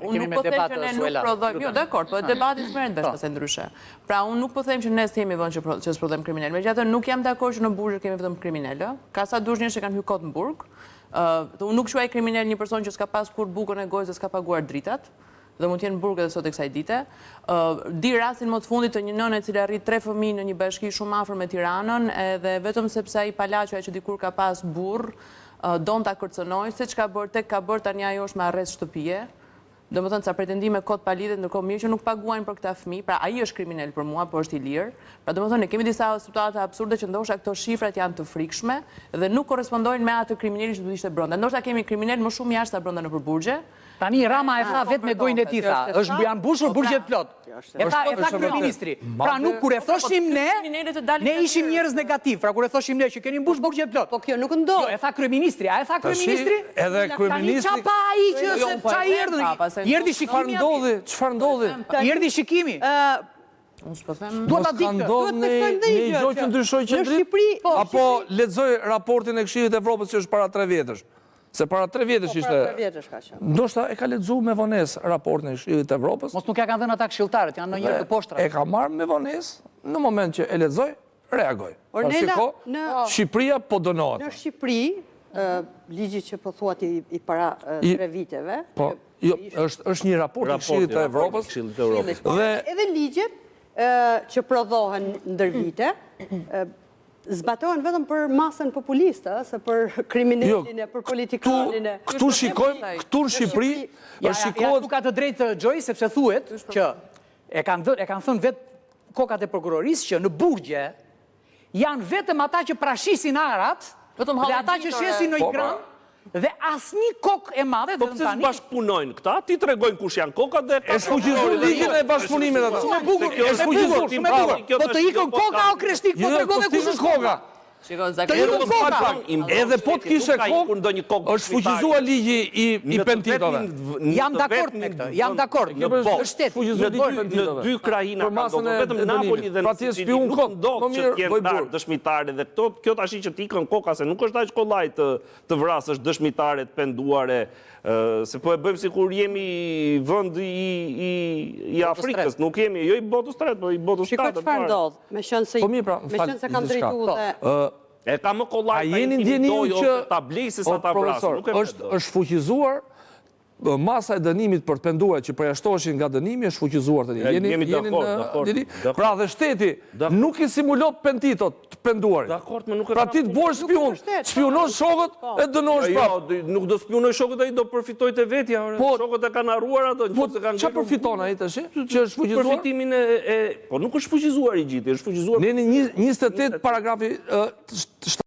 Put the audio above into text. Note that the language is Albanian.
Unë nuk po them që ne nuk prodhojmë, jo, dakord, po debati s'merret vesh pas ndryshe. Pra unë nuk po them që ne s'kemi vënë që s'prodhojmë kriminal. Megjithatë nuk jam dakord që në Burgë kemi vetëm kriminalë. Ka sa dush njerëz që kanë hyrë kot në Burg. Unë nuk quaj kriminal një person që s'ka pas kur bukën e gojës dhe s'ka paguar dritat. Dhe mund t'jenë në Burg edhe sot e kësaj dite. Di rastin më të fundit të një nëne e cila rrit 3 fëmijë në një bashki shumë afër me Tiranën, edhe vetëm sepse ai palaçoja që dikur ka pas burr, don ta kërcënoj, se çka bër tek ka bër tani ajo është me arrest shtëpie. Domethënë ca pretendime kot pa lidhje, ndërkohë mirë që nuk paguajnë për këta fëmijë, pra ai është kriminal për mua, po është i lirë. Pra domethënë ne kemi disa situata absurde që ndoshta këto shifrat janë të frikshme dhe nuk korrespondojnë me atë kriminalit që duhet ishte brenda. Ndoshta kemi kriminal më shumë jashtë sa brenda nëpër burgje. Tani Rama e tha vetë me gojën e tij tha, është janë mbushur burgjet plot. E tha kryeministri. Pra nuk kur e thoshim ne ishim njerëz negativ. Pra kur e thoshim ne që keni mbush burgjet plot. Po kjo nuk ndodh. Jo, e tha kryeministri. A e tha kryeministri? Edhe kryeministri. Tani çapa ai që se çai erdhi. Erdhi shikimi. Çfarë ndodhi? Erdhi shikimi. Unë s'po them. Duhet ta diktë. Në një gjë që ndryshoi qendri. Apo lexoj raportin e Këshillit të Evropës që është para 3 vjetësh. Se para 3 vjetësh ishte. Para 3 vjetësh ka qenë. Ndoshta e ka lexuar me vonesë raportin e Këshillit të Evropës. Mos nuk ja kanë dhënë ata këshilltarët, janë ndonjëherë të poshtra. E ka marrë me vonesë, në moment që e lexoj, reagoj. Shqipëria po dënohet. Në Shqipëri, ligji që po thuat i para 3 viteve. Po, jo, është një raport i Këshillit të Evropës. Dhe edhe ligjet që prodhohen ndër vite, zbatohen vetëm për masën populiste, se për kriminalin e, për politikanin e. Këtu shikojmë, këtu në Shqipëri, shikohet... Ja, ka të drejtë Gjoj, sepse thuhet që e kanë thënë vetë kokat e prokurorisë që në burgje janë vetëm ata që prashisin arat, dhe ata që shesin në i gram, dhe asnjë kokë e madhe po pse bashkëpunojnë këta? Ti tregojnë kush janë kokat dhe e sfuqizojnë ligjin e bashkëpunimit ata. Shumë bukur. Po të ikën koka o Kreshtik, po tregove kush është koka. Edhe po të kishe kokë, është sfuqizuar ligji i pentitove. Jam dakord me këtë, jam dakord. Në 2 krahina ka ndodhur, vetëm Napoli dhe në Sicili nuk ndodh që të jenë ndarë dëshmitarë dhe kjo tash që t'ikën koka, se nuk është aq kollaj të vrasësh dëshmitaret penduare, se po e bëjmë sikur jemi vend i Afrikës, nuk jemi jo i botës tretë, po i botës 7. Shikoj çfarë ndodh, me qenë se kam drejtuar dhe e ka më kollaj ta intimidojë ose ta blejë se sa ta vrasë. Është fuqizuar masa e dënimit për të penduar që përjashtoheshin nga dënimi është fuqizuar tani. Jemi dakord. Pra dhe shteti nuk i simulon penditot të penduarit. Dakord, më nuk e pra ti të bësh spion, spionosh shokët e dënosh prapë. Nuk do spionoj shokët, ai do përfitoj te vetja. Shokët e kanë harruar ato, nëse kanë. Çfarë përfiton ai tash? Që është fuqizuar. Përfitimin e po nuk është fuqizuar i gjithë, është fuqizuar. Në 28 paragrafi